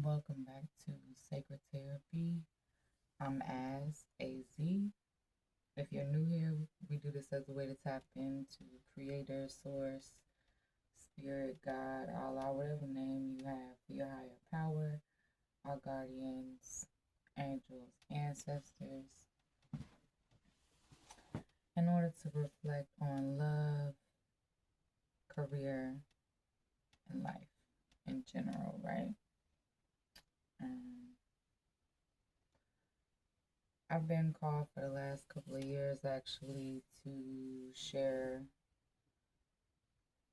Welcome back to Sacred Therapy. I'm AZ. If you're new here, we do this as a way to tap into Creator, Source, Spirit, God, Allah, whatever name you have for your higher power, our guardians, angels, ancestors, in order to reflect on love, career, and life in general, right? Um, I've been called for the last couple of years actually to share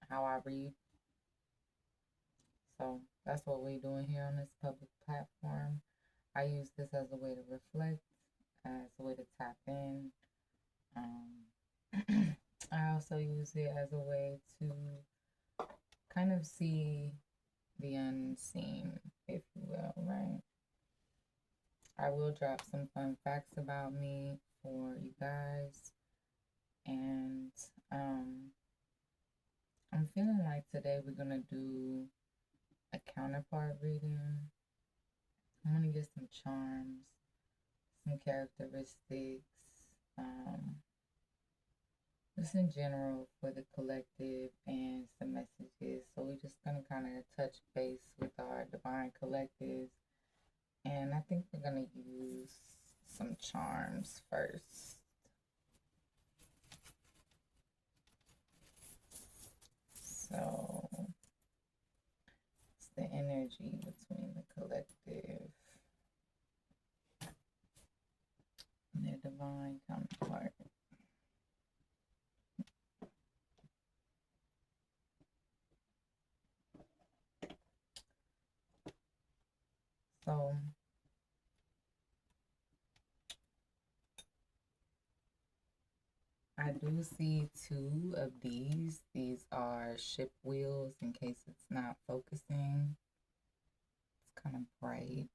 how I read. So that's what we're doing here on this public platform. I use this as a way to reflect, as a way to tap in. I also use it as a way to kind of see the unseen, if you will, right? I will drop some fun facts about me for you guys. And um, I'm feeling like today we're going to do a counterpart reading. I'm going to get some charms, some characteristics, um, just in general for the collective and some messages. So we're just going to kind of touch base with our divine collectives. And I think we're going to use some charms first. So it's the energy between the collective and their divine counterpart. So I do see two of these. These are ship wheels in case it's not focusing. It's kind of bright.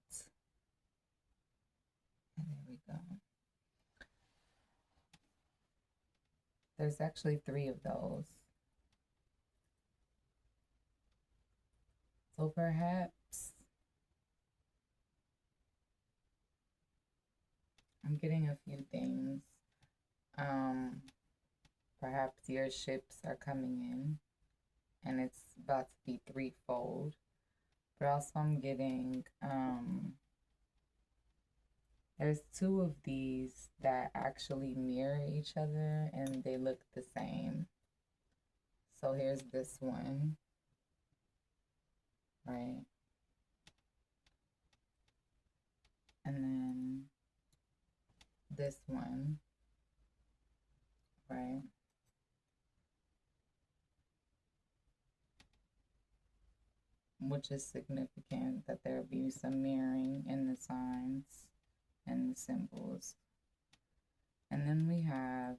And there we go. There's actually three of those. So perhaps I'm getting a few things. Um, Perhaps your ships are coming in and it's about to be threefold. But also I'm getting there's two of these that actually mirror each other and they look the same. So here's this one, right? And then this one, right? Which is significant that there be some mirroring in the signs and the symbols. And then we have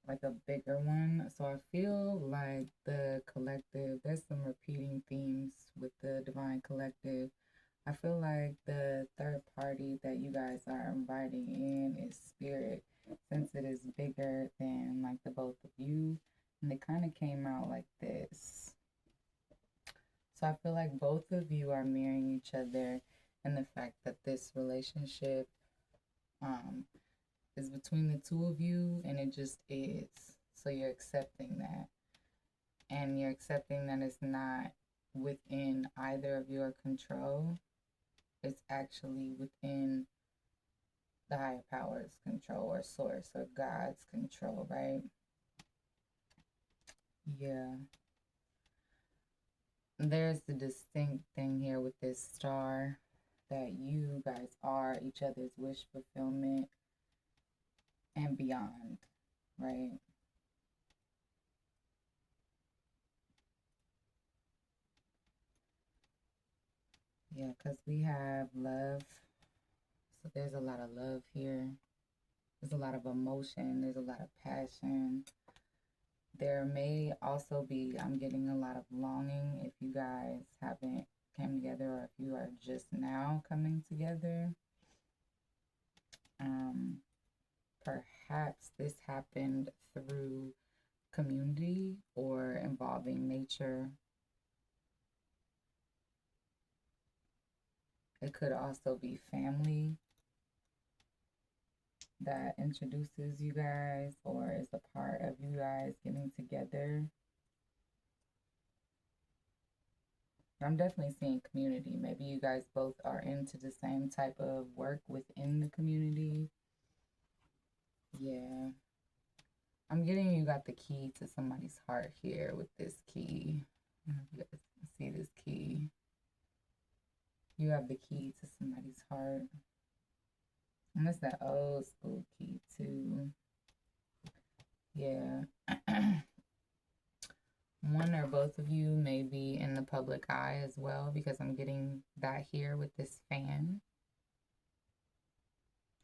like a bigger one. So I feel like the collective, there's some repeating themes with the divine collective. I feel like the third party that you guys are inviting in is spirit, since it is bigger than like the both of you. And it kind of came out like this. So I feel like both of you are mirroring each other, and the fact that this relationship um, is between the two of you, and it just is. So you're accepting that, and you're accepting that it's not within either of your control. It's actually within the higher power's control, or source, or God's control, right? Yeah. There's the distinct thing here with this star that you guys are each other's wish fulfillment and beyond, right? Yeah, because we have love. So there's a lot of love here. There's a lot of emotion. There's a lot of passion. There may also be, I'm getting a lot of longing if you guys haven't came together or if you are just now coming together. Um, Perhaps this happened through community or involving nature. It could also be family that introduces you guys or is a part of you guys getting together. I'm definitely seeing community. Maybe you guys both are into the same type of work within the community. Yeah. I'm getting you got the key to somebody's heart here with this key. I don't know if you guys see this key. You have the key to somebody's heart. And that's that old school key too. Yeah. One or both of you may be in the public eye as well because I'm getting that here with this fan.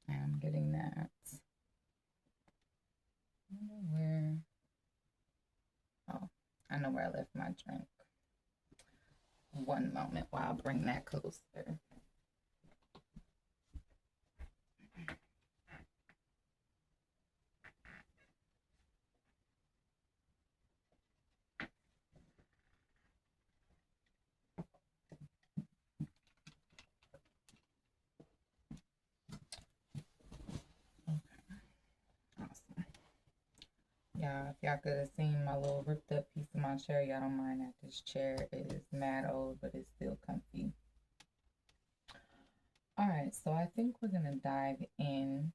And I'm getting that. I wonder where. Oh, I know where I left my drink. One moment while I bring that closer. Awesome. Yeah, if y'all could have seen my little ripped up piece of my chair, y'all don't mind that this chair is mad old, but it's still comfy. All right, so I think we're gonna dive in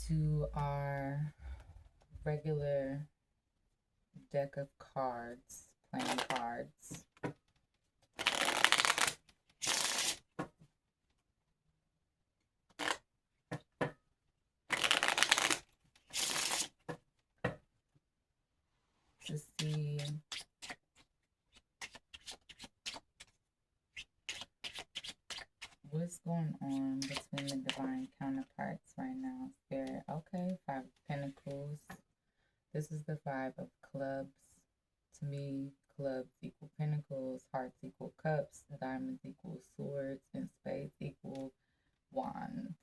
to our regular deck of cards, playing cards. To see what's going on between the divine counterparts right now, Spirit. Okay, Five of Pentacles. This is the Five of Clubs. To me, clubs equal pentacles, hearts equal cups, diamonds equal swords, and spades equal wands.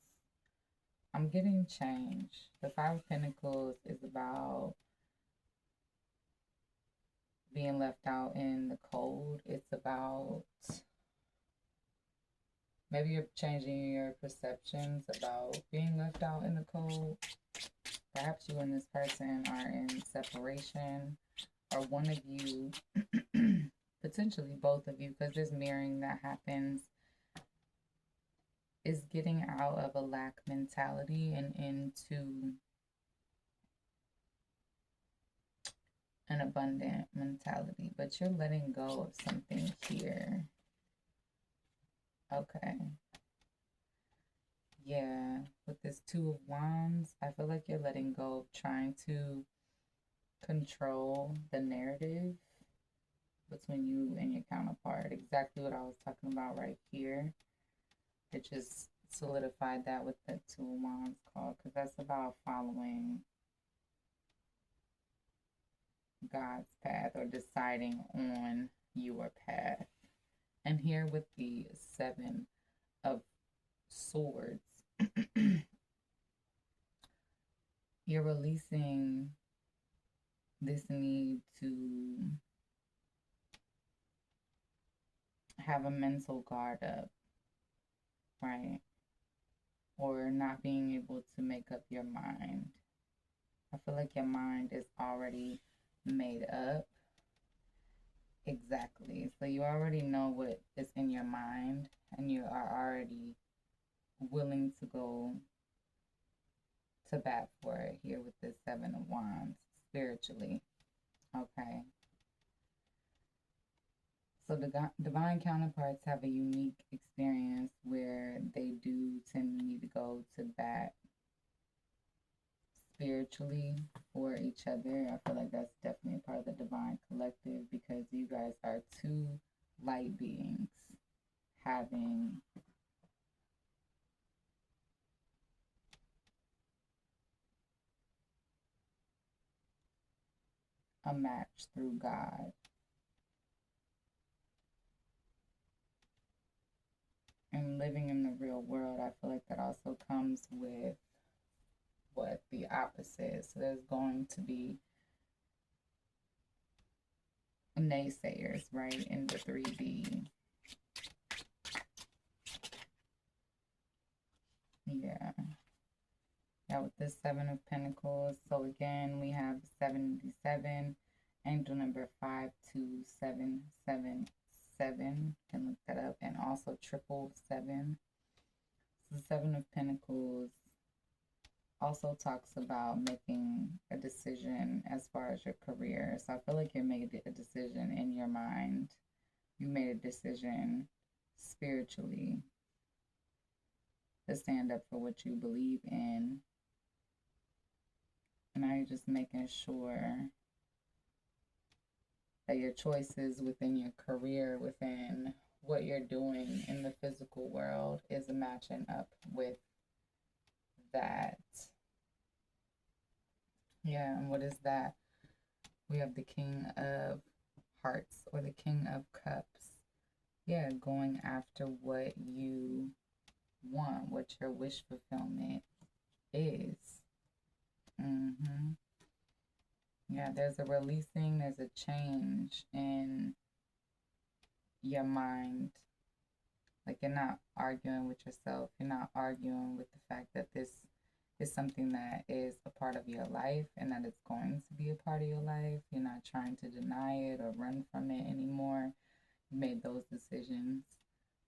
I'm getting change. The Five of Pentacles is about being left out in the cold. It's about maybe you're changing your perceptions about being left out in the cold. Perhaps you and this person are in separation, or one of you, potentially both of you, because there's mirroring that happens, is getting out of a lack mentality and into an abundant mentality. But you're letting go of something here. Okay. Yeah, with this Two of Wands, I feel like you're letting go of trying to control the narrative between you and your counterpart. Exactly what I was talking about right here. It just solidified that with the Two of Wands card, because that's about following God's path or deciding on your path. And here with the Seven of Swords, you're releasing this need to have a mental guard up, right? Or not being able to make up your mind. I feel like your mind is already made up. Exactly. So you already know what is in your mind, and you are already willing to go to bat for it here with the Seven of Wands spiritually. Okay. So the divine counterparts have a unique experience where they do tend to need to go to bat spiritually for each other. I feel like that's definitely a part of the divine collective because you guys are two light beings having a match through God. And living in the real world, I feel like that also comes with what the opposite. So there's going to be naysayers, right, in the 3D. Yeah. Yeah, with this Seven of Pentacles. So again, we have 77, angel number 52777. Can look that up. And also 777. So the Seven of Pentacles also talks about making a decision as far as your career. So I feel like you made a decision in your mind. You made a decision spiritually to stand up for what you believe in. And now you're just making sure that your choices within your career, within what you're doing in the physical world, is matching up with that. Yeah, and what is that? We have the King of Hearts or the King of Cups. Yeah, going after what you want, what your wish fulfillment is. Yeah, there's a releasing, there's a change in your mind. Like, you're not arguing with yourself. You're not arguing with the fact that this is something that is a part of your life and that it's going to be a part of your life. You're not trying to deny it or run from it anymore. You made those decisions.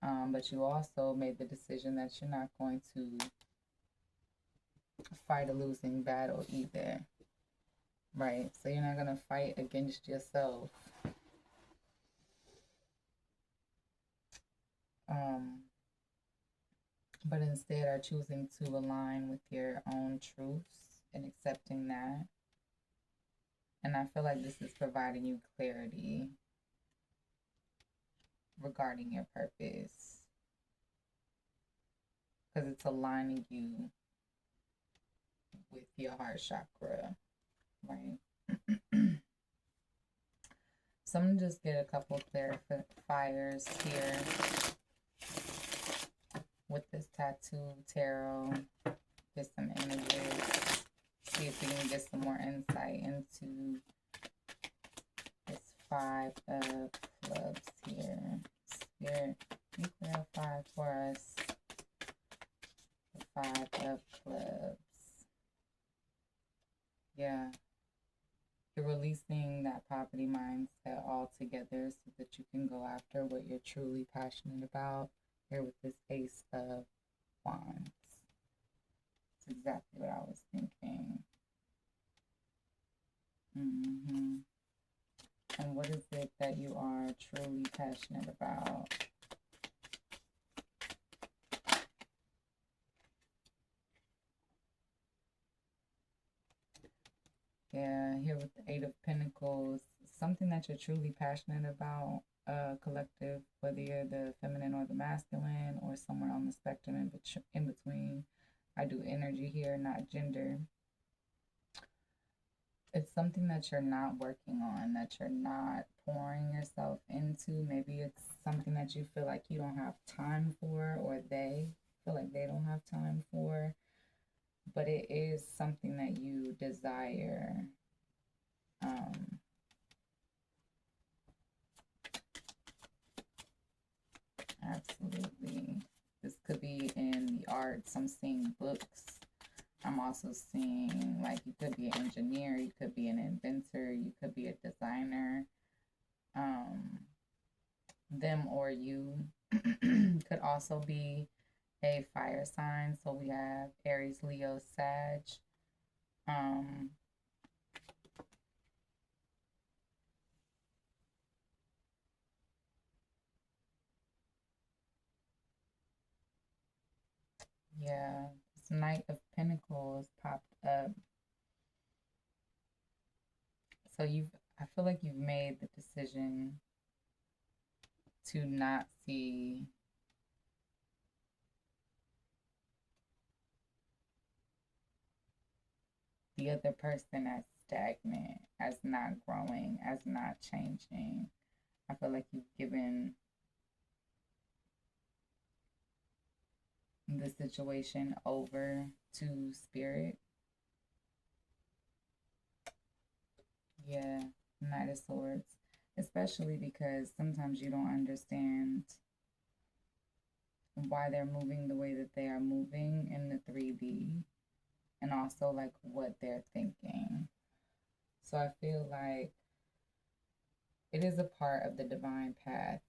But you also made the decision that you're not going to fight a losing battle either. Right? So you're not going to fight against yourself. But instead are choosing to align with your own truths and accepting that. And I feel like this is providing you clarity regarding your purpose, because it's aligning you with your heart chakra, right? So I'm going to just get a couple clarifiers here with this tattoo tarot. Get some images. See if we can get some more insight into this Five of Clubs here. Spirit, you clarify for us the Five of Clubs. Yeah. You're releasing that poverty mindset altogether so that you can go after what you're truly passionate about. Here with this Ace of Wands. That's exactly what I was thinking. And what is it that you are truly passionate about? Yeah, here with the Eight of Pentacles, something that you're truly passionate about, collective, whether you're the feminine or the masculine or somewhere on the spectrum in between. I do energy here, not gender. It's something that you're not working on, that you're not pouring yourself into. Maybe it's something that you feel like you don't have time for, or they feel like they don't have time for. But it is something that you desire. Absolutely. This could be in the arts. I'm seeing books. I'm also seeing, like, you could be an engineer, you could be an inventor, you could be a designer. Them or you could also be a fire sign. So we have Aries, Leo, Sag. Yeah, this Knight of Pentacles popped up. So I feel like you've made the decision to not see the other person as stagnant, as not growing, as not changing. I feel like you've given the situation over to spirit. Yeah, Knight of Swords. especially because sometimes you don't understand why they're moving the way that they are moving in the 3D, and also like what they're thinking. So I feel like it is a part of the divine path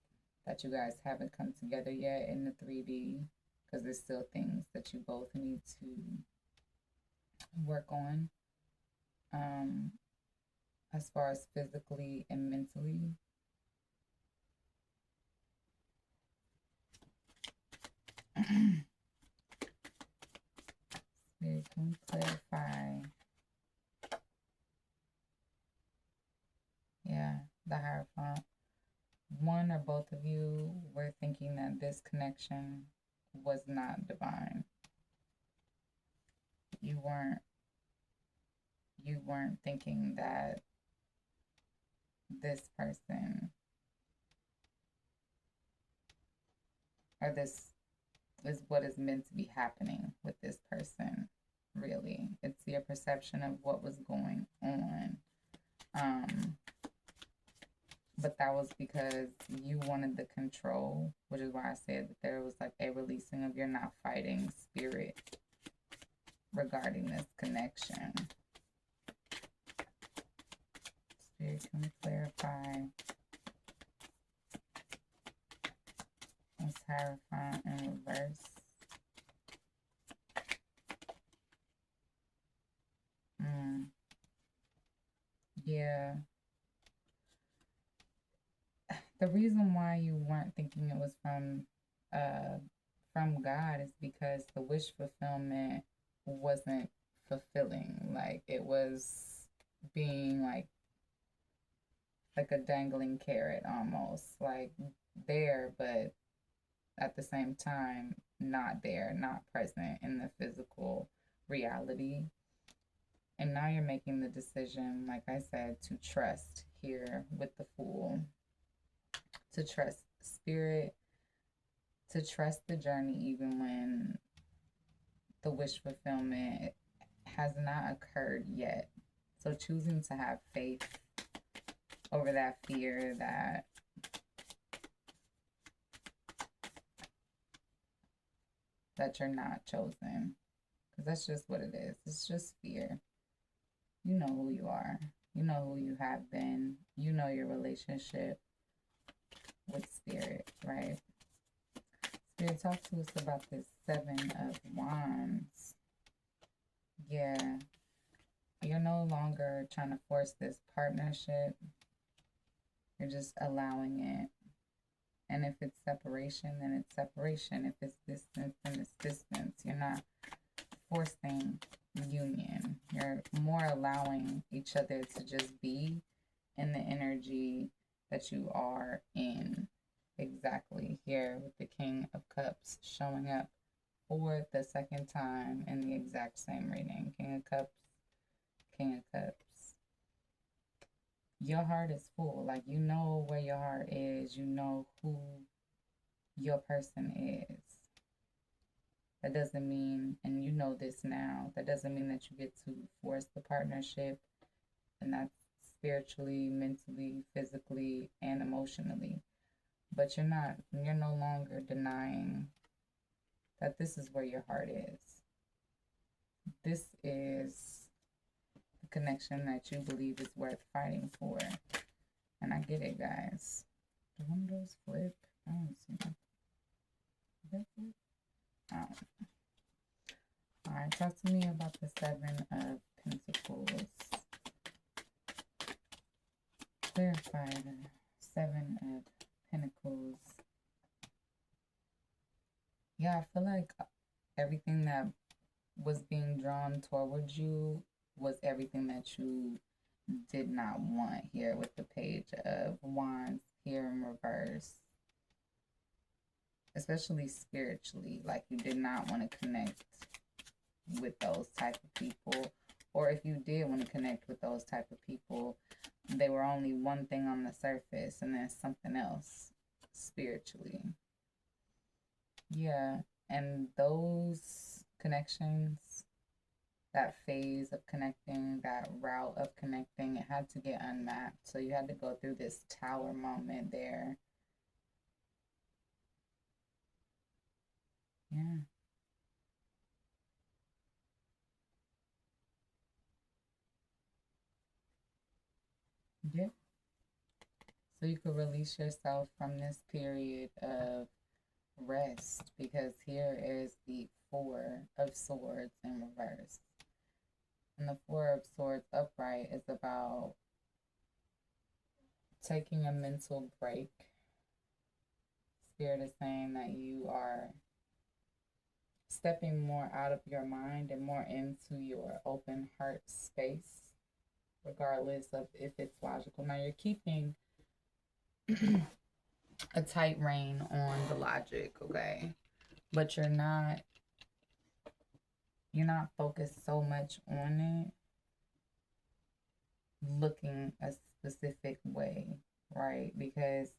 that you guys haven't come together yet in the 3D, because there's still things that you both need to work on, um, as far as physically and mentally. Spirit, can we clarify? Yeah, the Hierophant. One or both of you were thinking that this connection was not divine. You weren't thinking that this person or this is what is meant to be happening with this person. Really, it's your perception of what was going on. But that was because you wanted the control, which is why I said that there was like a releasing of your not fighting spirit regarding this connection. Spirit, can we clarify what's Hierophant in reverse? Yeah. The reason why you weren't thinking it was from God is because the wish fulfillment wasn't fulfilling. Like it was being like a dangling carrot almost, like there, but at the same time not there, not present in the physical reality. And now you're making the decision, like I said, to trust here with the Fool, to trust spirit, to trust the journey even when the wish fulfillment has not occurred yet. So choosing to have faith over that fear that you're not chosen. Because that's just what it is. It's just fear. You know who you are. You know who you have been. You know your relationship with spirit, right? Spirit, talk to us about this 7 of Wands. Yeah. You're no longer trying to force this partnership. You're just allowing it. And if it's separation, then it's separation. If it's distance, then it's distance. You're not forcing union. You're more allowing each other to just be in the energy that you are in. Exactly here with the King of Cups showing up for the second time in the exact same reading. King of Cups, King of Cups. Your heart is full. Like, you know where your heart is. You know who your person is. That doesn't mean, and you know this now, that doesn't mean that you get to force the partnership, and that's spiritually, mentally, physically, and emotionally. But you're no longer denying that this is where your heart is. This is the connection that you believe is worth fighting for. And I get it, guys. The windows flip. I don't see that. Did that flip? All right, talk to me about the 7 of Pentacles. Clarify the 7 of Pentacles. Yeah, I feel like everything that was being drawn towards you was everything that you did not want here with the Page of Wands here in reverse. Especially spiritually, like you did not want to connect with those type of people, or if you did want to connect with those type of people, they were only one thing on the surface and then something else spiritually. Yeah, and those connections that phase of connecting, that route of connecting, it had to get unmapped. So you had to go through this tower moment there. Yeah. Yeah. So you could release yourself from this period of rest, because here is the Four of Swords in reverse. And the Four of Swords upright is about taking a mental break. Spirit is saying that you are stepping more out of your mind and more into your open heart space, regardless of if it's logical. Now you're keeping a tight rein on the logic, okay? But you're not focused so much on it looking a specific way, right? Because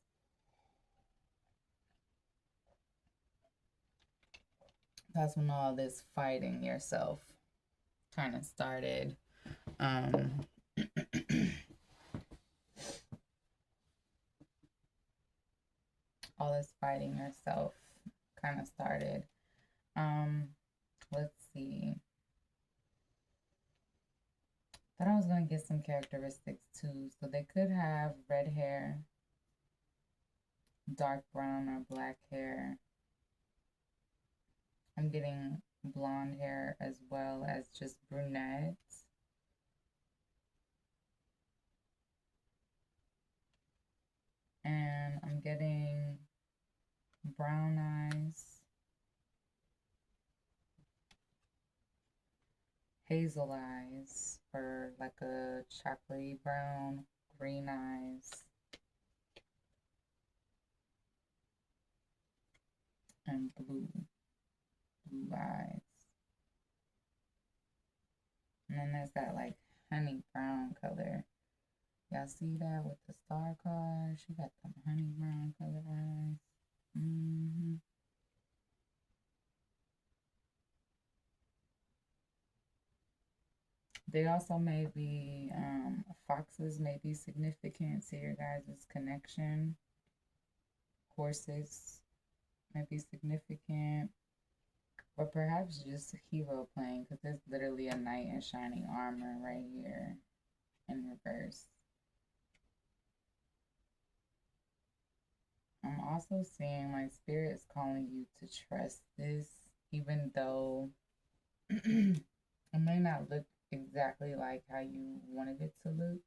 that's when all this fighting yourself kind of started. Um, all this fighting yourself kind of started. Let's see. Thought I was gonna get some characteristics too. So they could have red hair, dark brown or black hair. I'm getting blonde hair as well as just brunettes. And I'm getting brown eyes, hazel eyes, or like a chocolatey brown, green eyes, and blue eyes. And then there's that like honey brown color. Y'all see that with the star card? She got them honey brown color eyes. Mm-hmm. They also may be, foxes may be significant to your guys' connection. Horses may be significant. Or perhaps just hero playing, because there's literally a knight in shining armor right here in reverse. I'm also seeing like Spirit's calling you to trust this, even though it may not look exactly like how you wanted it to look.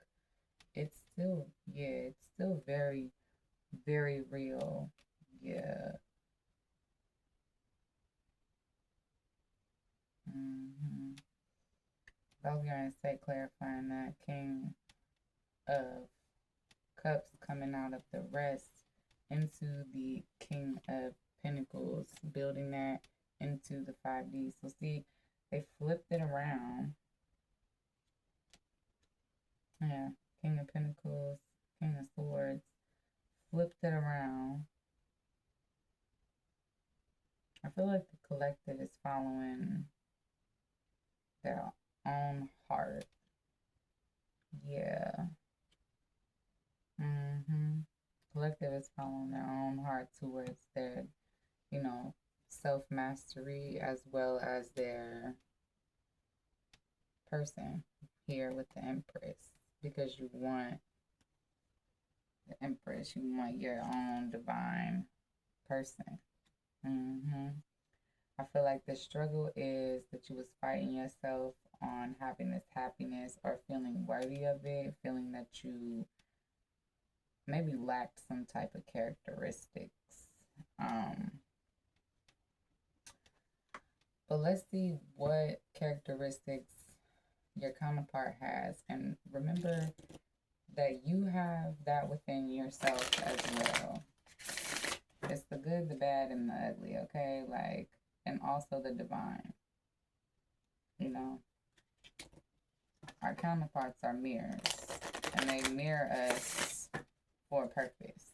It's still, yeah, it's still very, very real. Yeah. Mm-hmm. I was going to say, clarifying that King of Cups coming out of the rest into the King of Pentacles, building that into the 5D. So see, they flipped it around. Yeah, King of Pentacles, King of Swords, flipped it around. I feel like the collective is following their own heart. Yeah. Mm-hmm. Collective is following their own heart towards their, self mastery as well as their person here with the Empress. Because you want the Empress, you want your own divine person. Mm-hmm. I feel like the struggle is that you was fighting yourself on having this happiness or feeling worthy of it, feeling that you maybe lacked some type of characteristics. But let's see what characteristics your counterpart has. And remember that you have that within yourself as well. It's the good, the bad, and the ugly, okay? Like, and also the divine. Our counterparts are mirrors, and they mirror us for a purpose.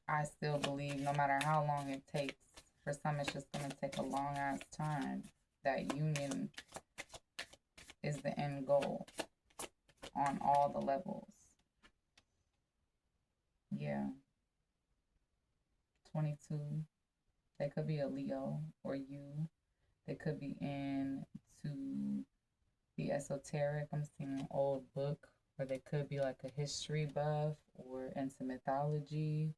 I still believe no matter how long it takes, for some it's just going to take a long ass time. that union is the end goal on all the levels. Yeah. 22. They could be a Leo or you. They could be into the esoteric. I'm seeing an old book, or they could be like a history buff or into mythology.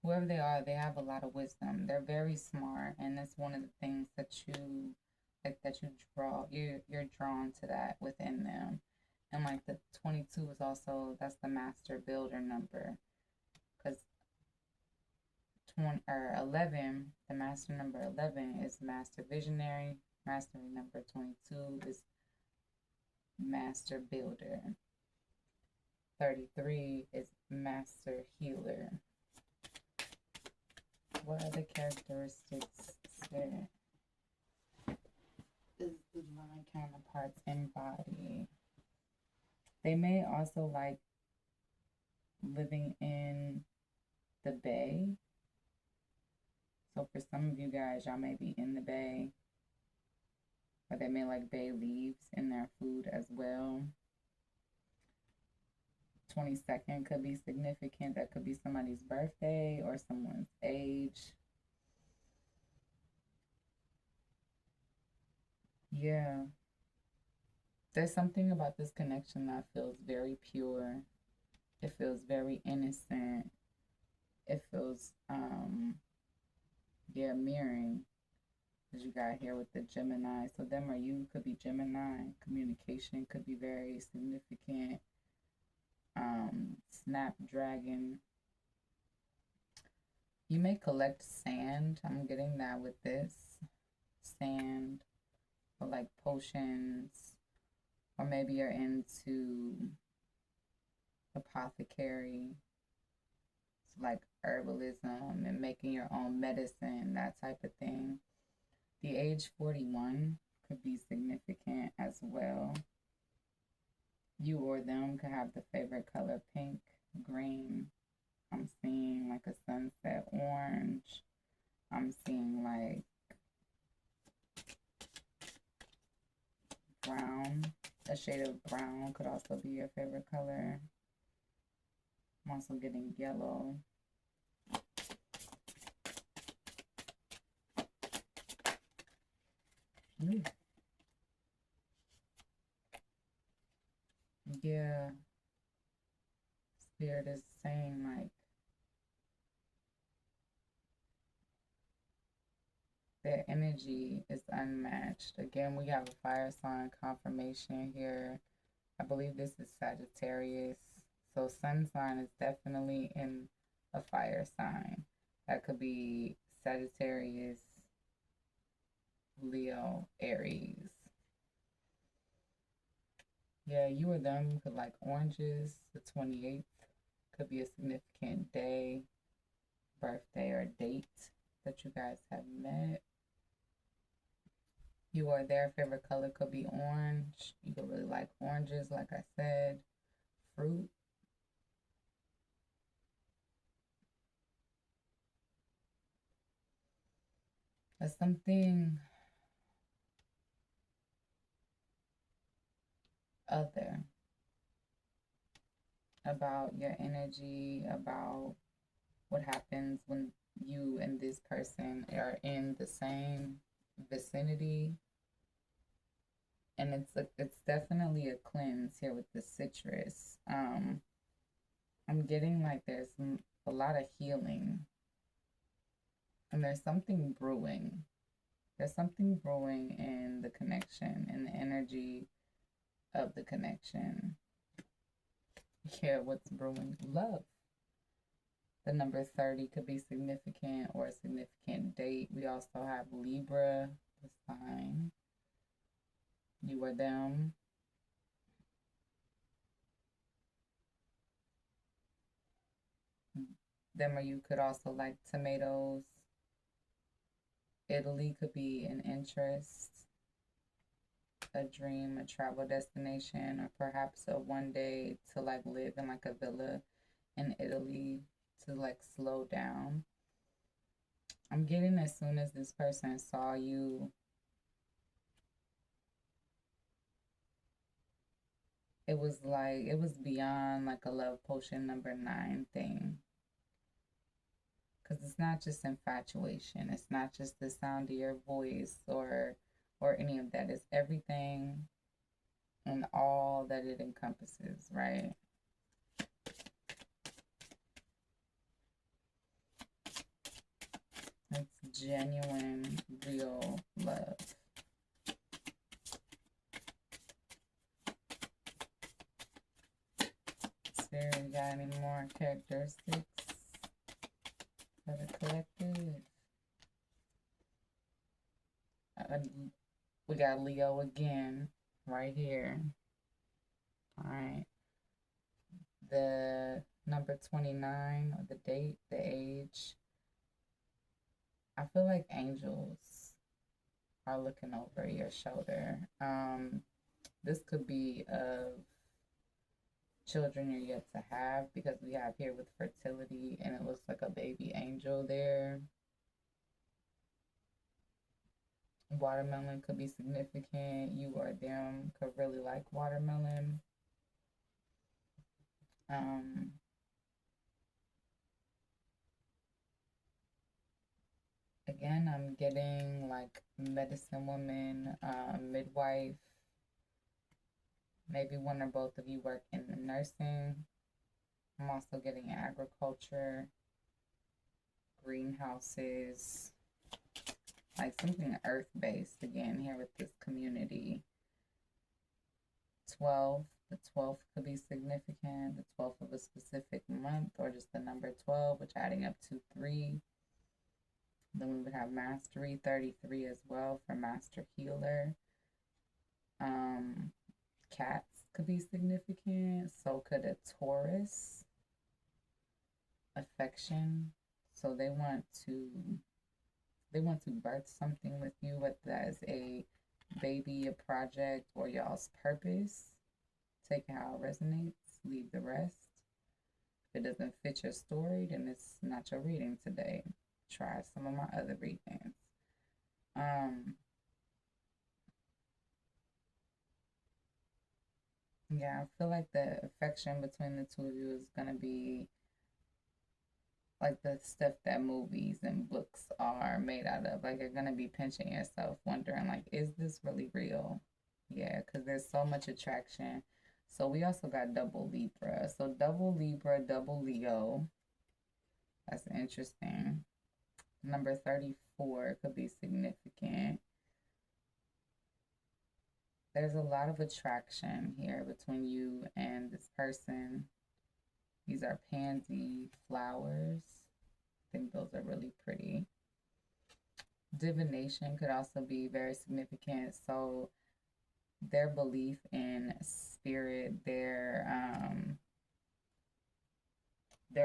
Whoever they are, they have a lot of wisdom. They're very smart, and that's one of the things that you like, that you draw. You're drawn to that within them. And like the 22 is also, that's the master builder number, because 11, the master number 11 is master visionary. Master number 22 is master builder. 33 is master healer. What other characteristics there is divine counterparts embody? They may also like living in the bay. So for some of you guys, y'all may be in the bay, or they may like bay leaves in their food as well. 22nd could be significant. That could be somebody's birthday or someone's age. Yeah. There's something about this connection that feels very pure. It feels very innocent. It feels, mirroring. As you got here with the Gemini. So them or you could be Gemini. Communication could be very significant. Snapdragon. You may collect sand. I'm getting that with this. Sand. Or like potions. Or maybe you're into apothecary. So like herbalism and making your own medicine, that type of thing. The age 41 could be significant as well. You or them could have the favorite color pink, green. I'm seeing like a sunset orange. I'm seeing like brown. A shade of brown could also be your favorite color. I'm also getting yellow. Ooh. Yeah. Spirit is saying like their energy is unmatched. Again, we have a fire sign confirmation here. I believe this is Sagittarius. So sun sign is definitely in a fire sign. That could be Sagittarius, Leo, Aries. Yeah, you or them could like oranges. The 28th could be a significant day, birthday, or date that you guys have met. You or their favorite color could be orange. You could really like oranges, like I said. Fruit. There's something other about your energy, about what happens when you and this person are in the same vicinity. And it's definitely a cleanse here with the citrus. I'm getting like there's a lot of healing, and there's something brewing. There's something brewing in the connection, in the energy of the connection. Yeah, what's brewing? Love. The number 30 could be significant or a significant date. We also have Libra, the sign. You or them. Them or you could also like tomatoes. Italy could be an interest, a dream, a travel destination, or perhaps a one day to like live in like a villa in Italy to like slow down. I'm getting as soon as this person saw you, it was like, it was beyond like a love potion number 9 thing. Because it's not just infatuation. It's not just the sound of your voice or any of that. It's everything and all that it encompasses, right? It's genuine, real love. Sarah, you got any more characteristics for the collective? We got Leo again, right here. All right. The number 29, the date, the age. I feel like angels are looking over your shoulder. This could be of children you're yet to have, because we have here with fertility and it looks like a baby angel there. Watermelon could be significant. You or them could really like watermelon. Again, I'm getting like medicine woman, midwife. Maybe one or both of you work in the nursing. I'm also getting agriculture, greenhouses, like something earth-based again here with this community. 12, the 12th could be significant, the 12th of a specific month, or just the number 12, which adding up to 3. Then we would have mastery, 33 as well for master healer. Cats could be significant. So could a Taurus. Affection. So they want to birth something with you, whether that's a baby, a project, or y'all's purpose. Take it how it resonates. Leave the rest. If it doesn't fit your story, then it's not your reading today. Try some of my other readings. Yeah, I feel like the affection between the two of you is gonna be like the stuff that movies and books are made out of. Like you're gonna be pinching yourself, wondering like, is this really real? Yeah, because there's so much attraction. So we also got double Libra. So double Libra, double Leo. That's interesting. Number 34 could be significant. There's a lot of attraction here between you and this person. These are pansy flowers. I think those are really pretty. Divination could also be very significant. So their belief in spirit, their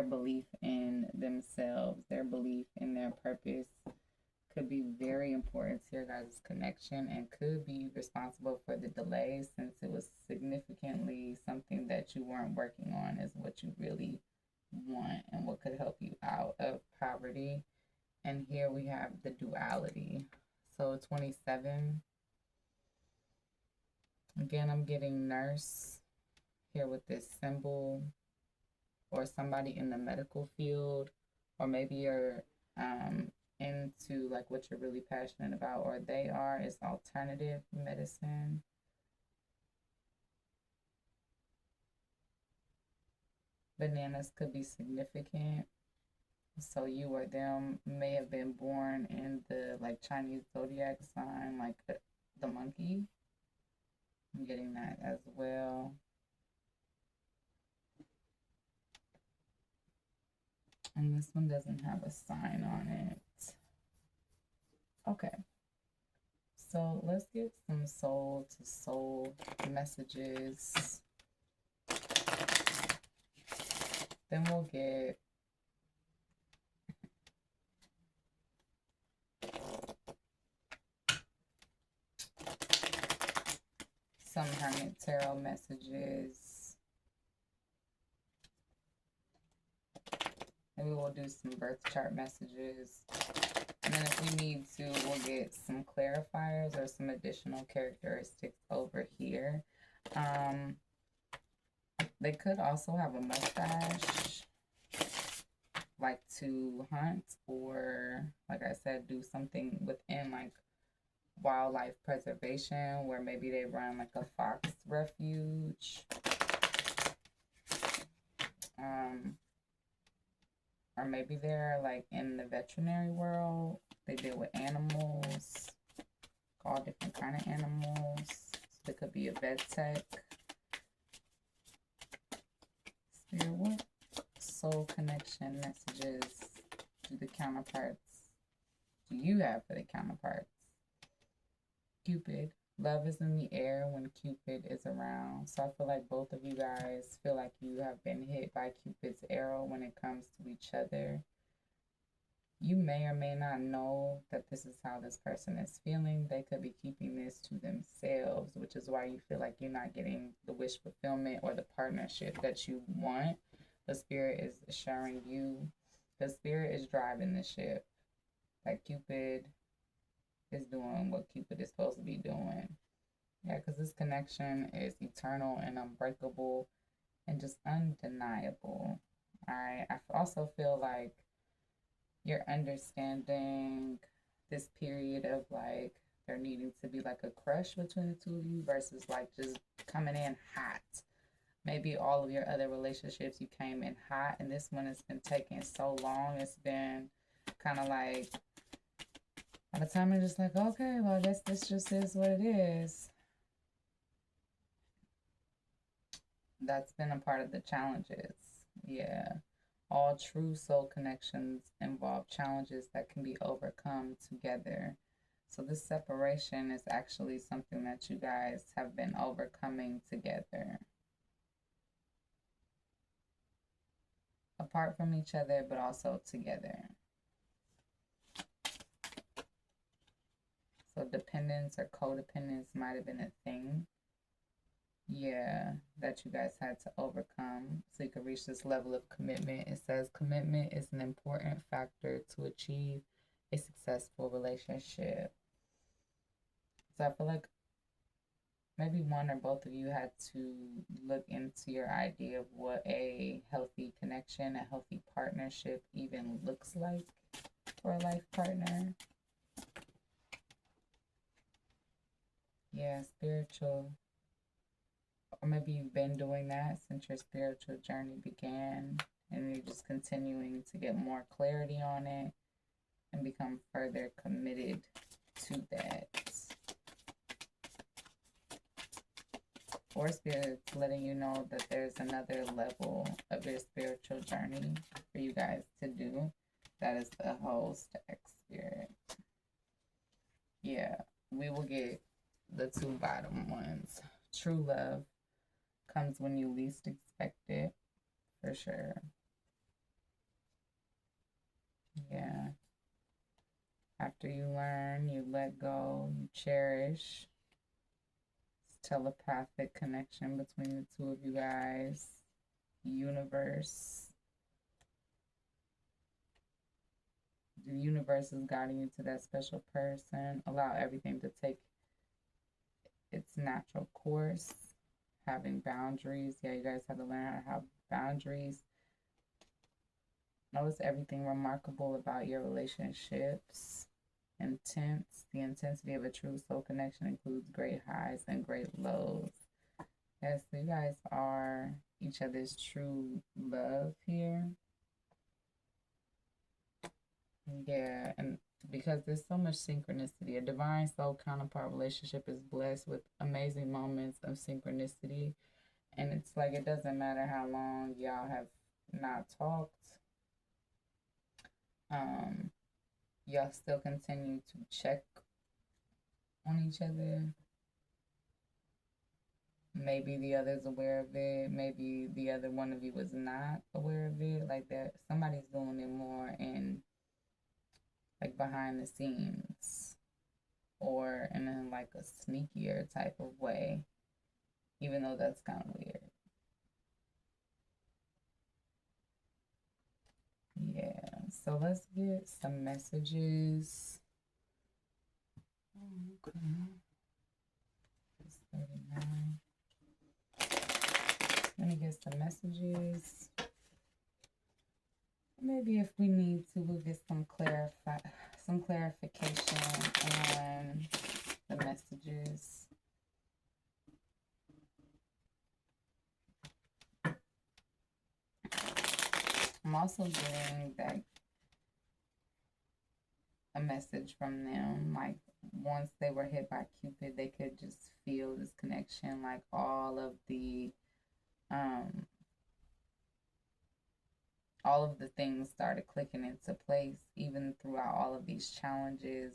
belief in themselves, their belief in their purpose could be very important to your guys' connection and could be responsible for the delay, since it was significantly something that you weren't working on is what you really want and what could help you out of poverty. And here we have the duality. So 27. Again, I'm getting nurse here with this symbol, or somebody in the medical field, or maybe you're into like what you're really passionate about, or they are, is alternative medicine. Bananas could be significant. So you or them may have been born in the like Chinese zodiac sign, like the monkey. I'm getting that as well. And this one doesn't have a sign on it. Okay. So let's get some soul to soul messages. Then we'll get some Hermit Tarot messages. Maybe we'll do some birth chart messages. And then if we need to, we'll get some clarifiers or some additional characteristics over here. They could also have a mustache, like to hunt, or like I said, do something within like wildlife preservation where maybe they run like a fox refuge. Or maybe they're like in the veterinary world. They deal with animals, all different kind of animals. So they could be a vet tech. Spirit, what soul connection messages do the counterparts do you have for the counterparts? Cupid. Love is in the air when Cupid is around. So I feel like both of you guys feel like you have been hit by Cupid's arrow when it comes to each other. You may or may not know that this is how this person is feeling. They could be keeping this to themselves, which is why you feel like you're not getting the wish fulfillment or the partnership that you want. The spirit is assuring you. The spirit is driving the ship. Like Cupid is doing what Cupid is supposed to be doing. Yeah, because this connection is eternal and unbreakable and just undeniable. All right. I also feel like you're understanding this period of like there needing to be like a crush between the two of you versus like just coming in hot. Maybe all of your other relationships you came in hot, and this one has been taking so long. It's been kind of like by the time you're just like, okay, well, I guess this just is what it is. That's been a part of the challenges. Yeah. All true soul connections involve challenges that can be overcome together. So this separation is actually something that you guys have been overcoming together. Apart from each other, but also together. So dependence or codependence might have been a thing. Yeah, that you guys had to overcome so you could reach this level of commitment. It says commitment is an important factor to achieve a successful relationship. So I feel like maybe one or both of you had to look into your idea of what a healthy connection, a healthy partnership even looks like for a life partner. Yeah, spiritual. Or maybe you've been doing that since your spiritual journey began and you're just continuing to get more clarity on it and become further committed to that. Or Spirit's letting you know that there's another level of your spiritual journey for you guys to do. That is the whole stack, Spirit. Yeah, we will get the two bottom ones. True love comes when you least expect it, for sure. Yeah. After you learn, you let go, you cherish. It's telepathic connection between the two of you guys. Universe. The universe is guiding you to that special person. Allow everything to take its natural course. Having boundaries. Yeah, you guys have to learn how to have boundaries. Notice everything remarkable about your relationships. Intense. The intensity of a true soul connection includes great highs and great lows. Yes, so you guys are each other's true love here. Yeah, and because there's so much synchronicity, a divine soul counterpart relationship is blessed with amazing moments of synchronicity. And it's like it doesn't matter how long y'all have not talked. Y'all still continue to check on each other. Maybe the other's aware of it. Maybe the other one of you was not aware of it. Like that, somebody's doing it more in like behind the scenes or in a, like a sneakier type of way, even though that's kind of weird. Yeah, So let's get some messages. Okay. It's 39. Let me get some messages. Maybe if we need to, we'll get some clarification on the messages. I'm also getting that a message from them, like once they were hit by Cupid, they could just feel this connection, like all of the things started clicking into place, even throughout all of these challenges.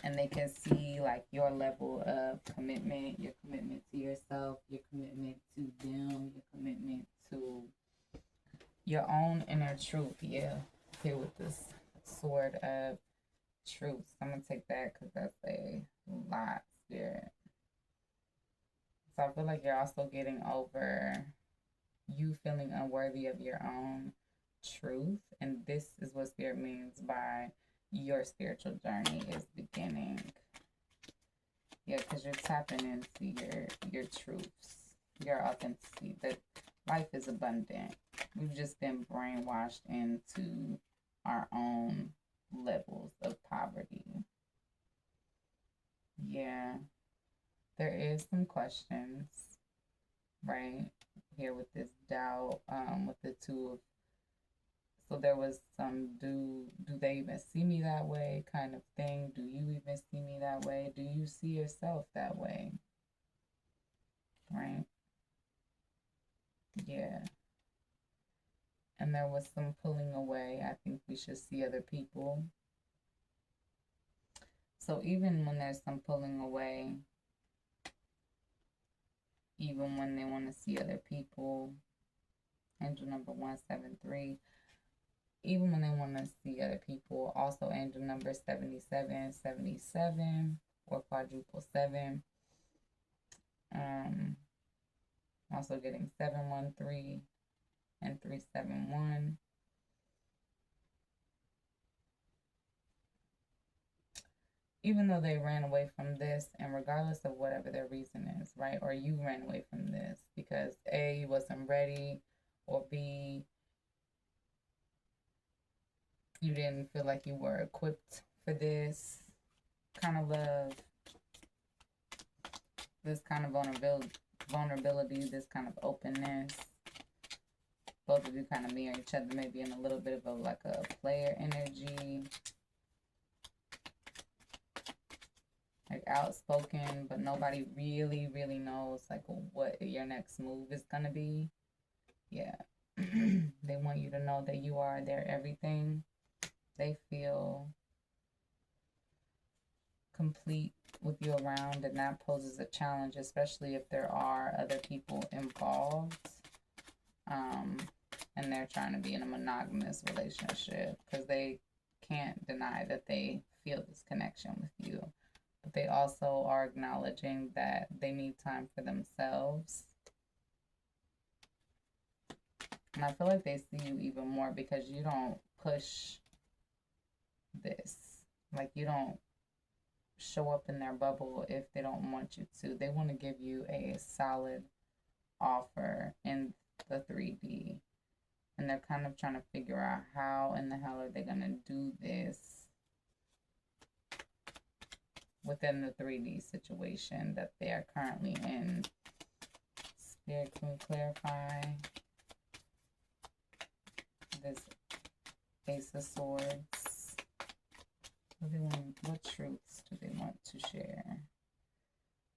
And they can see like your level of commitment, your commitment to yourself, your commitment to them, your commitment to your own inner truth. Yeah, here with this sword of truth. I'm gonna take that because that's a lot, spirit. So I feel like you're also getting over you feeling unworthy of your own truth, and this is what spirit means by your spiritual journey is beginning. Yeah, because you're tapping into your truths, your authenticity. That life is abundant. We've just been brainwashed into our own levels of poverty. Yeah, there is some questions, right? Here with this doubt, with the two of, so there was some do they even see me that way kind of thing. Do you even see me that way? Do you see yourself that way? Right? Yeah. And there was some pulling away. I think we should see other people. So even when there's some pulling away, even when they want to see other people, angel number 173, even when they want to see other people, also angel number 7777 or quadruple 7. Also getting 713 and 371. Even though they ran away from this, and regardless of whatever their reason is, right? Or you ran away from this because A, you wasn't ready, or B, you didn't feel like you were equipped for this kind of love, this kind of vulnerability, this kind of openness. Both of you kind of mirror each other, maybe in a little bit of like a player energy. Like outspoken, but nobody really knows like what your next move is gonna be. Yeah. They want you to know that you are their everything. They feel complete with you around, and that poses a challenge, especially if there are other people involved. And they're trying to be in a monogamous relationship because they can't deny that they feel this connection with you. But they also are acknowledging that they need time for themselves. And I feel like they see you even more because you don't push this. Like you don't show up in their bubble if they don't want you to. They want to give you a solid offer in the 3D. And they're kind of trying to figure out how in the hell are they going to do this within the 3D situation that they are currently in. Spirit, can we clarify this Ace of Swords? What truths do they want to share?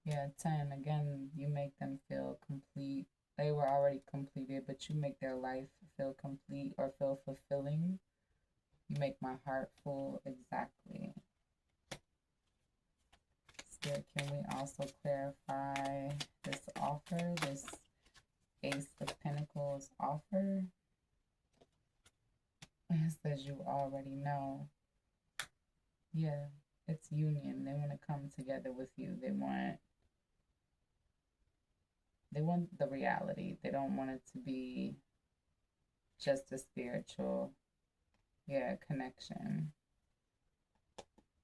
Yeah, 10. Again, you make them feel complete. They were already completed, but you make their life feel complete or feel fulfilling. You make my heart full. Exactly. Spirit, can we also clarify this offer, this Ace of Pentacles offer? It says you already know. Yeah, it's union. They want to come together with you. They want the reality. They don't want it to be just a spiritual Yeah, connection.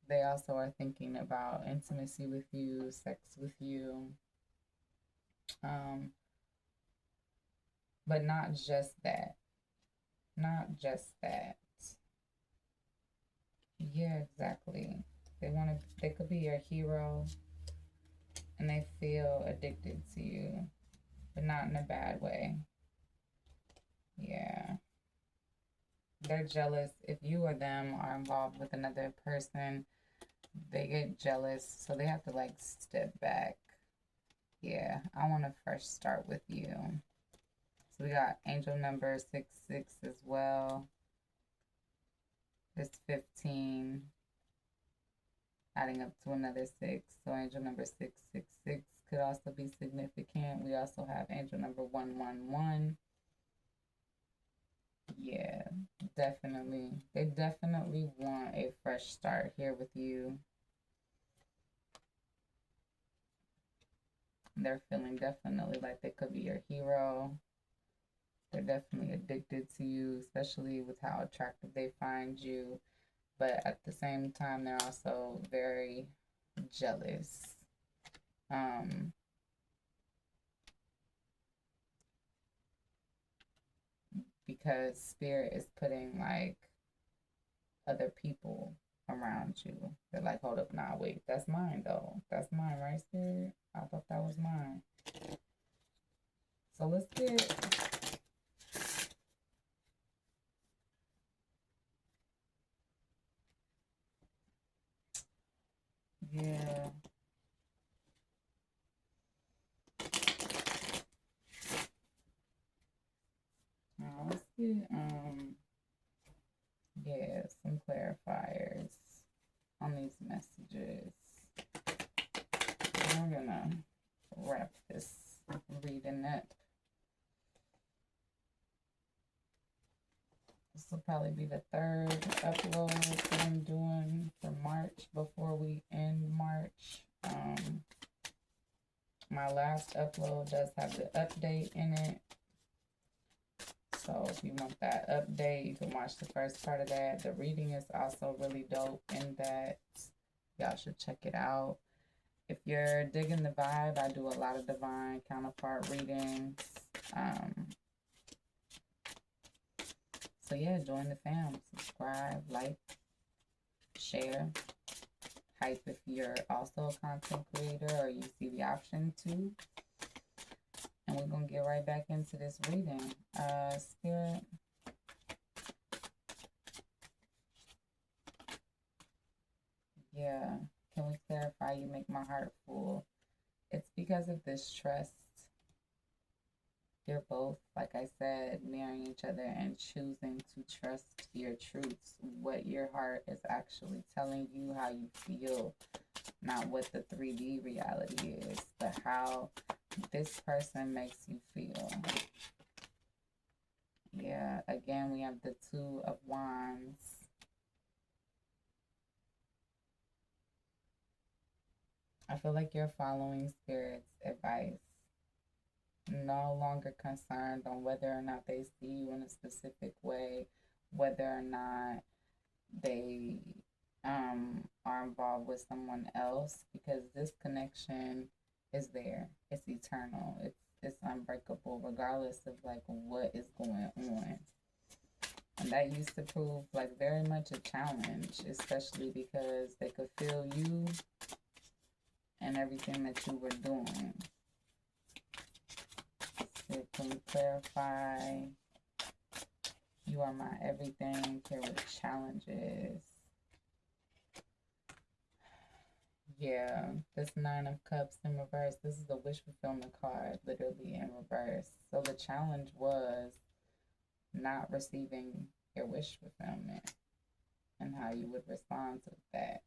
They also are thinking about intimacy with you, sex with you. Um, but not just that. Not just that. Yeah, exactly. They could be your hero and they feel addicted to you, but not in a bad way. Yeah. They're jealous. If you or them are involved with another person, they get jealous, so they have to like step back. Yeah, I want to first start with you. So we got angel number 66 as well. It's 15, adding up to another 6. So angel number 666 could also be significant. We also have angel number 111. Yeah, definitely. They definitely want a fresh start here with you. They're feeling definitely like they could be your hero. They're definitely addicted to you, especially with how attractive they find you. But at the same time, they're also very jealous. Um, because spirit is putting like other people around you. They're like, hold up, nah, wait, that's mine though. That's mine, right, spirit? I thought that was mine. So let's get yeah. Now let's get yeah, some clarifiers on these messages. We're gonna wrap this reading up. This will probably be the third upload that I'm doing for March before we end March. My last upload does have the update in it. So if you want that update, you can watch the first part of that. The reading is also really dope in that. Y'all should check it out. If you're digging the vibe, I do a lot of divine counterpart readings. So yeah, join the fam. Subscribe, like, share. Hype if you're also a content creator or you see the option to. And we're going to get right back into this reading. Spirit. Yeah. Can we clarify? You make my heart full. It's because of this trust. You're both, like I said, marrying each other and choosing to trust your truths, what your heart is actually telling you, how you feel, not what the 3D reality is, but how this person makes you feel. Yeah, again, we have the Two of Wands. I feel like you're following Spirit's advice. No longer concerned on whether or not they see you in a specific way, whether or not they are involved with someone else, because this connection is there. It's eternal. It's unbreakable, regardless of like what is going on. And that used to prove like very much a challenge, especially because they could feel you and everything that you were doing. So can we clarify? You are my everything. Here with challenges. Yeah, this Nine of Cups in reverse. This is the wish fulfillment card, literally in reverse. So the challenge was not receiving your wish fulfillment and how you would respond to that.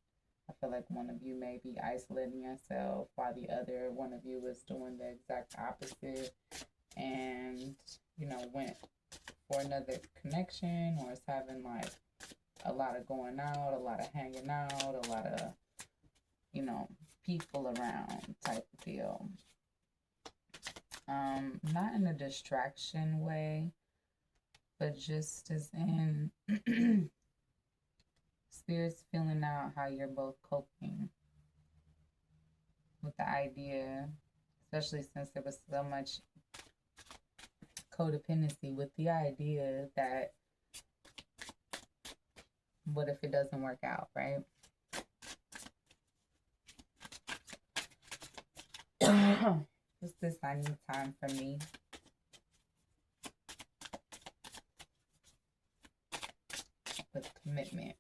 I feel like one of you may be isolating yourself while the other one of you is doing the exact opposite and, you know, went for another connection or is having like a lot of going out, a lot of hanging out, a lot of, you know, people around type of deal. Not in a distraction way, but just as in Spirit's feeling out how you're both coping with the idea, especially since there was so much codependency with the idea that what if it doesn't work out, right? What's this? I need time for me. With commitment.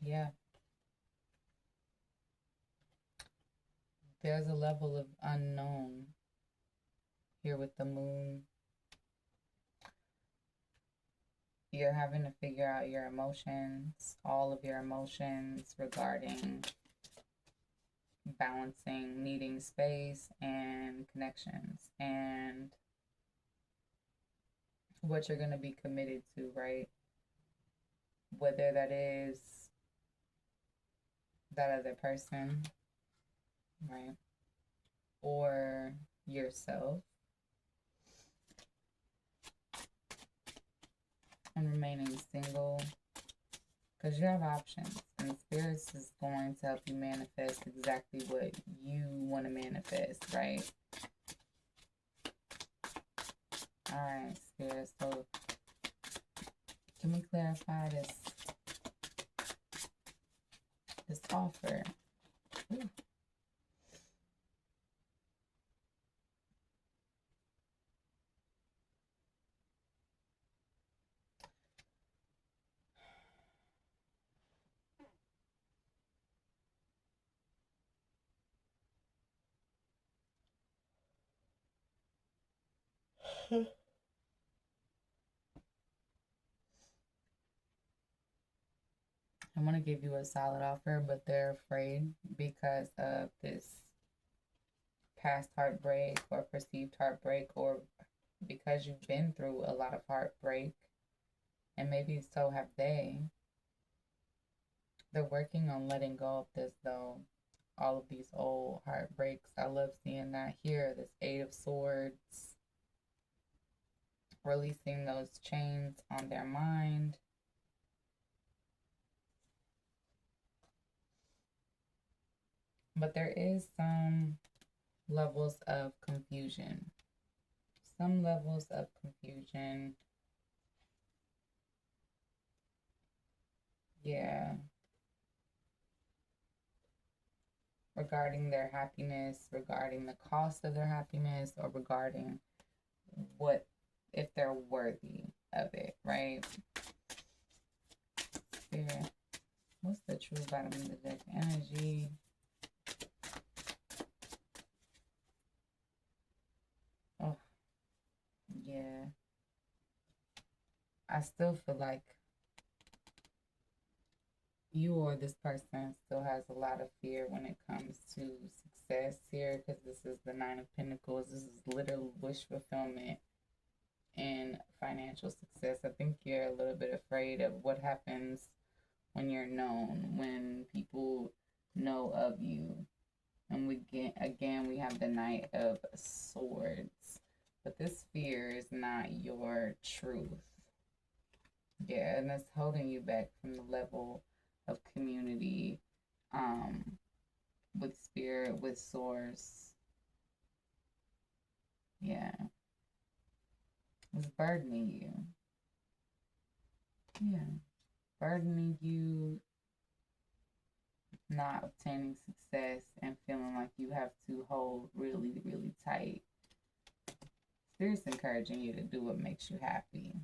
Yeah. There's a level of unknown here with the moon. You're having to figure out your emotions, all of your emotions regarding balancing needing space and connections and what you're going to be committed to, right? Whether that is that other person, right? Or yourself, and remaining single, because you have options, and spirits is going to help you manifest exactly what you want to manifest, right? All right, spirit. So can we clarify this offer? Ooh. I want to give you a solid offer, but they're afraid because of this past heartbreak or perceived heartbreak, or because you've been through a lot of heartbreak, and maybe so have they. They're working on letting go of this, though. All of these old heartbreaks. I love seeing that here. This Eight of Swords. Releasing those chains on their mind. But there is some levels of confusion. Some levels of confusion. Yeah. Regarding their happiness, regarding the cost of their happiness, or regarding what, if they're worthy of it, right? Spirit. What's the true bottom of the deck? Energy. Oh, yeah. I still feel like you or this person still has a lot of fear when it comes to success here, because this is the Nine of Pentacles. This is literal wish fulfillment and financial success. I think you're a little bit afraid of what happens when you're known, when people know of you. And we we have the Knight of Swords. But this fear is not your truth. Yeah, and that's holding you back from the level of community with spirit, with source. Yeah. It's burdening you. Yeah. Burdening you, not obtaining success and feeling like you have to hold really, really tight. Spirit's encouraging you to do what makes you happy.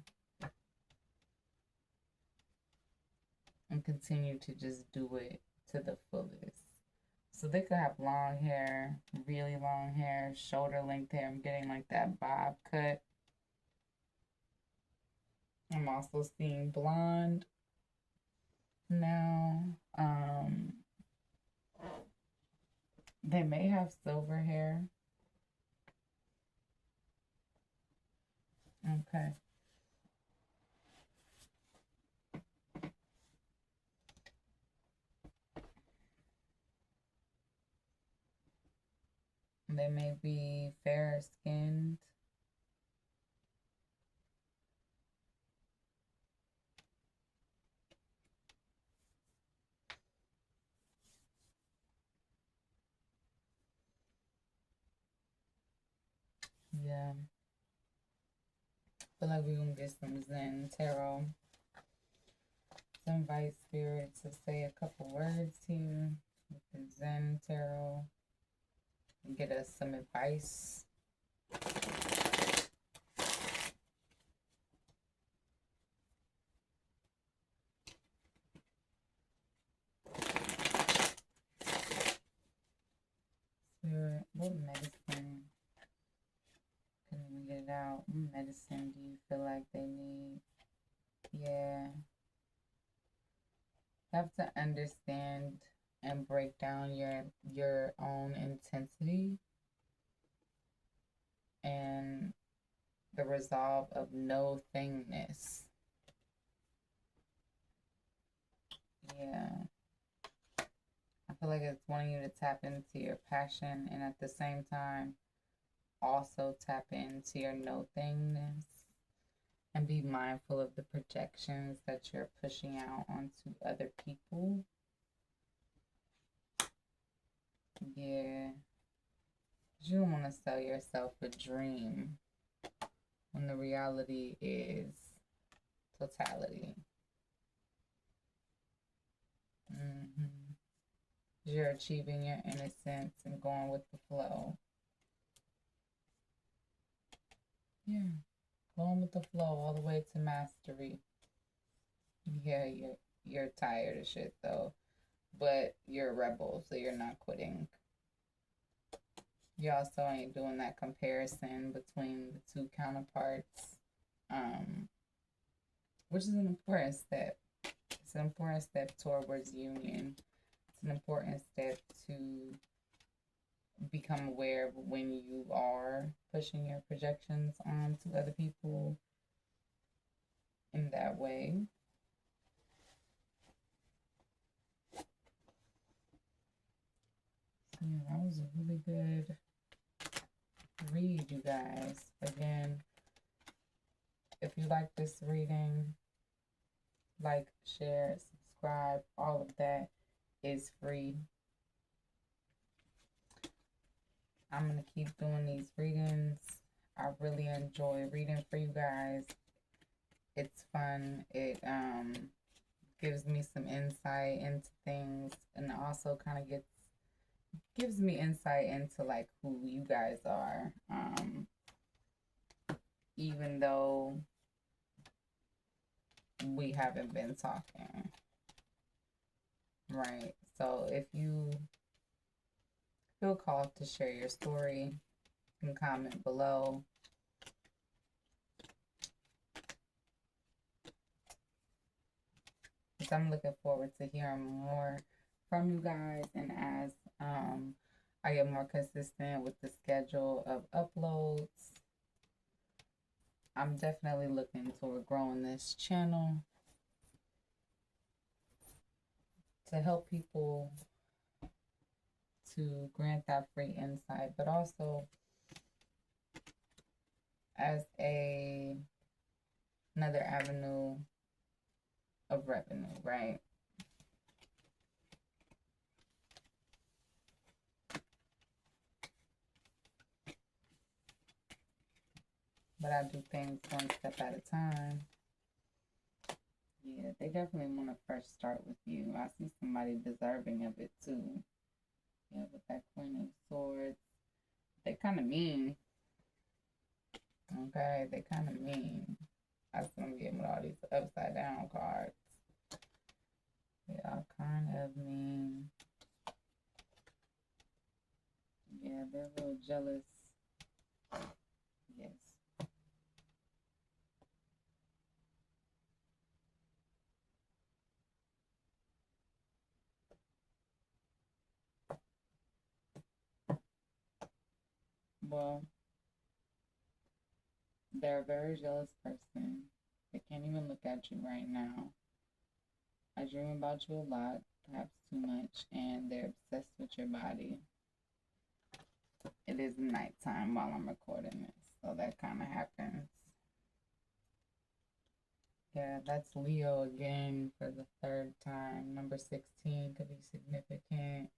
And continue to just do it to the fullest. So they could have long hair, really long hair, shoulder length hair. I'm getting like that bob cut. I'm also seeing blonde now. They may have silver hair. Okay. They may be fair skinned. Yeah. I feel like we're gonna get some Zen tarot. Let's invite spirit to say a couple words here with the Zen tarot and get us some advice. Spirit, what medicine? Couldn't even get it out. What medicine do you feel like they need? Yeah. You have to understand and break down your own intensity and the resolve of no thingness. Yeah. I feel like it's wanting you to tap into your passion and at the same time also tap into your no thingness and be mindful of the projections that you're pushing out onto other people. Yeah. You don't want to sell yourself a dream when the reality is totality. Mm-hmm. You're achieving your innocence and going with the flow. Yeah. Going with the flow all the way to mastery. Yeah, you're tired of shit though. But you're a rebel, so you're not quitting. You also ain't doing that comparison between the two counterparts. Which is an important step. It's an important step towards union. It's an important step to become aware of when you are pushing your projections onto other people in that way. So yeah, that was a really good read, you guys. Again, if you like this reading, like, share, subscribe, all of that is free. I'm going to keep doing these readings. I really enjoy reading for you guys. It's fun. It gives me some insight into things, and also kind of gives me insight into like who you guys are. Even though we haven't been talking. Right. So if you feel called to share your story, you can comment below. Because I'm looking forward to hearing more from you guys, and as I get more consistent with the schedule of uploads, I'm definitely looking toward growing this channel to help people to grant that free insight, but also as another avenue of revenue, right? But I do things one step at a time. Yeah, they definitely want to first start with you. I see somebody deserving of it too. Yeah, with that Queen of Swords. They kind of mean. Okay, they kind of mean. I see them getting with all these upside down cards. They are kind of mean. Yeah, they're a little jealous. Yes. Well, they're a very jealous person. They can't even look at you right now. I dream about you a lot, perhaps too much, and they're obsessed with your body. It is nighttime while I'm recording this, so that kind of happens. Yeah, that's Leo again for the third time. Number 16 could be significant.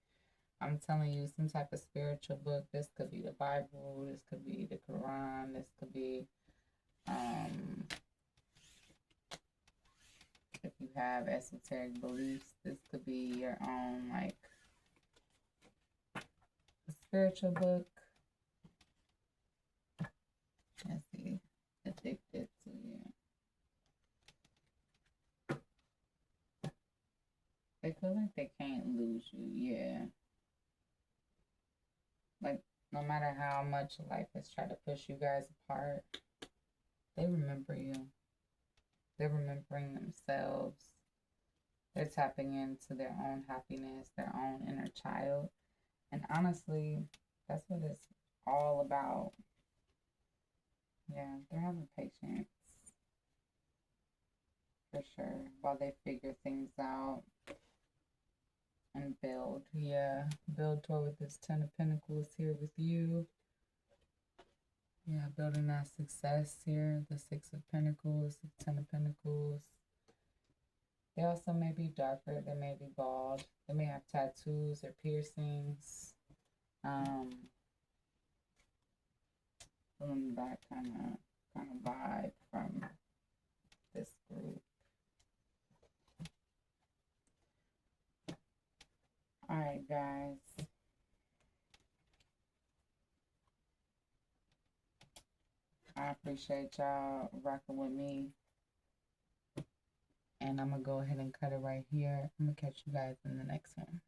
I'm telling you, some type of spiritual book. This could be the Bible. This could be the Quran. This could be, um, if you have esoteric beliefs, this could be your own, like, spiritual book. Let's see. Addicted to you. They feel like they can't lose you. Yeah. Like, no matter how much life has tried to push you guys apart, they remember you. They're remembering themselves. They're tapping into their own happiness, their own inner child. And honestly, that's what it's all about. Yeah, they're having patience for sure while they figure things out and build. Yeah, build toward this Ten of Pentacles here with you. Yeah, building that success here. The Six of Pentacles, the Ten of Pentacles. They also may be darker. They may be bald. They may have tattoos or piercings. Feeling that kind of vibe from this group. All right, guys. I appreciate y'all rocking with me. And I'm going to go ahead and cut it right here. I'm going to catch you guys in the next one.